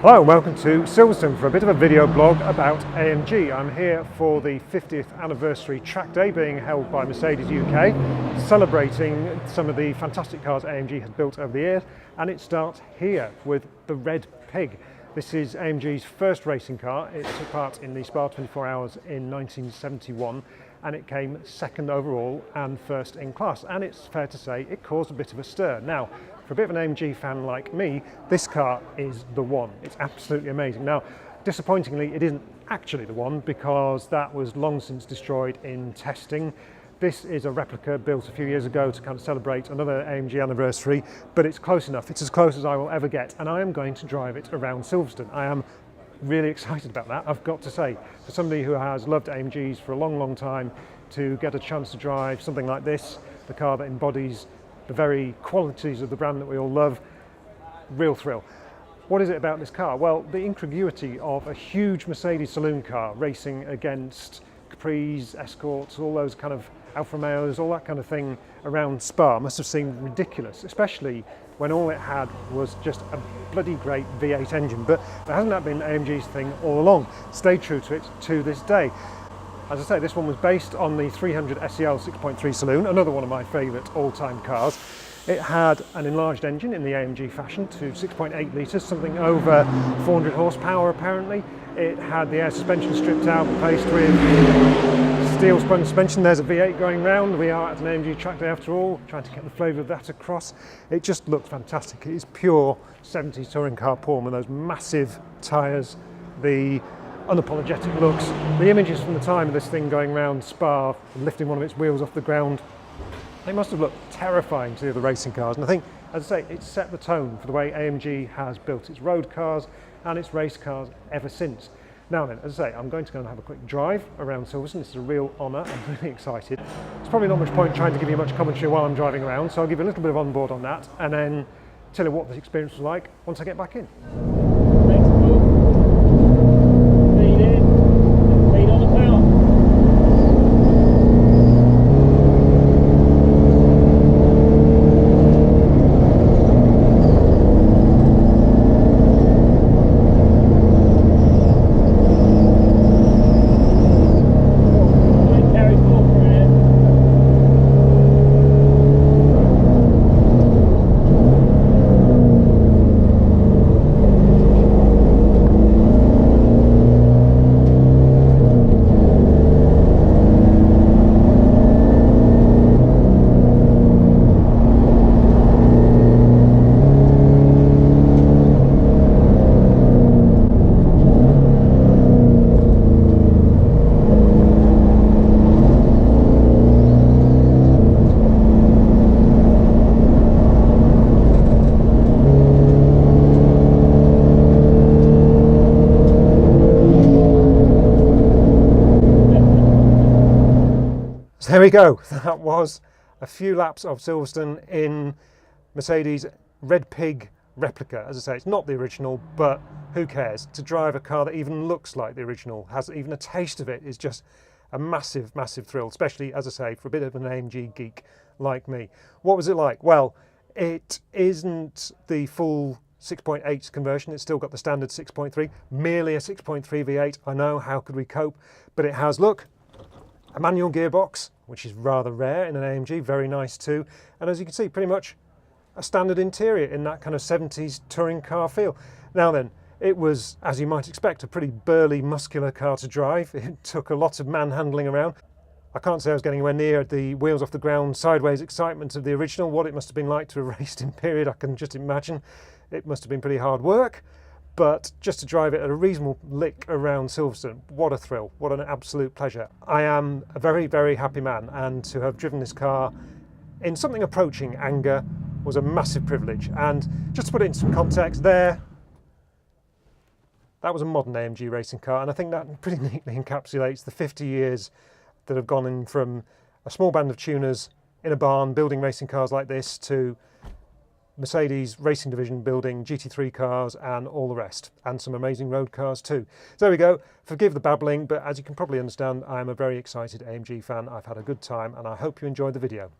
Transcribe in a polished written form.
Hello and welcome to Silverstone for a bit of a video blog about AMG. I'm here for the 50th anniversary track day being held by Mercedes UK, celebrating some of the fantastic cars AMG has built over the years, and it starts here with the Red Pig. This is AMG's first racing car. It took part in the Spa 24 Hours in 1971 and it came second overall and first in class, and it's fair to say it caused a bit of a stir. Now, for a bit of an AMG fan like me, this car is the one. It's absolutely amazing. Now, disappointingly, it isn't actually the one because that was long since destroyed in testing. This is a replica built a few years ago to kind of celebrate another AMG anniversary, but it's close enough. It's as close as I will ever get, and I am going to drive it around Silverstone. I am really excited about that, I've got to say. For somebody who has loved AMGs for a long, long time, to get a chance to drive something like this, the car that embodies the very qualities of the brand that we all love, real thrill. What is it about this car? Well, the incongruity of a huge Mercedes saloon car racing against Capris, Escorts, all those kind of Alfa Romeos, all that kind of thing around Spa must have seemed ridiculous, especially when all it had was just a bloody great V8 engine. But hasn't that been AMG's thing all along? Stayed true to it to this day. As I say, this one was based on the 300 SEL 6.3 saloon, another one of my favourite all-time cars. It had an enlarged engine in the AMG fashion to 6.8 litres, something over 400 horsepower apparently. It had the air suspension stripped out, replaced with steel sprung suspension. There's a V8 going round. We are at an AMG track day after all, trying to get the flavour of that across. It just looks fantastic. It is pure 70s touring car porn with those massive tyres, the unapologetic looks. The images from the time of this thing going round Spa, lifting one of its wheels off the ground, they must have looked terrifying to the other racing cars. And I think, as I say, it set the tone for the way AMG has built its road cars and its race cars ever since. Now then, as I say, I'm going to go and have a quick drive around Silverstone. This is a real honour. I'm really excited. There's probably not much point trying to give you much commentary while I'm driving around, so I'll give you a little bit of onboard on that and then tell you what this experience was like once I get back in. So there we go, that was a few laps of Silverstone in Mercedes Red Pig replica. As I say, it's not the original, but who cares? To drive a car that even looks like the original, has even a taste of it, is just a massive, massive thrill, especially, as I say, for a bit of an AMG geek like me. What was it like? Well, it isn't the full 6.8 conversion, it's still got the standard 6.3, merely a 6.3 V8. I know, how could we cope? But it has, look, a manual gearbox, which is rather rare in an AMG, very nice too. And as you can see, pretty much a standard interior in that kind of 70s touring car feel. Now then, it was, as you might expect, a pretty burly, muscular car to drive. It took a lot of manhandling around. I can't say I was getting anywhere near the wheels off the ground, sideways excitement of the original. What it must have been like to have raced in period, I can just imagine. It must have been pretty hard work. But just to drive it at a reasonable lick around Silverstone, what a thrill, what an absolute pleasure. I am a very, very happy man, and to have driven this car in something approaching anger was a massive privilege. And just to put it into some context there, that was a modern AMG racing car, and I think that pretty neatly encapsulates the 50 years that have gone in from a small band of tuners in a barn building racing cars like this to Mercedes racing division building GT3 cars and all the rest, and some amazing road cars too. So there we go. Forgive the babbling, but as you can probably understand, I am a very excited AMG fan. I've had a good time and I hope you enjoyed the video.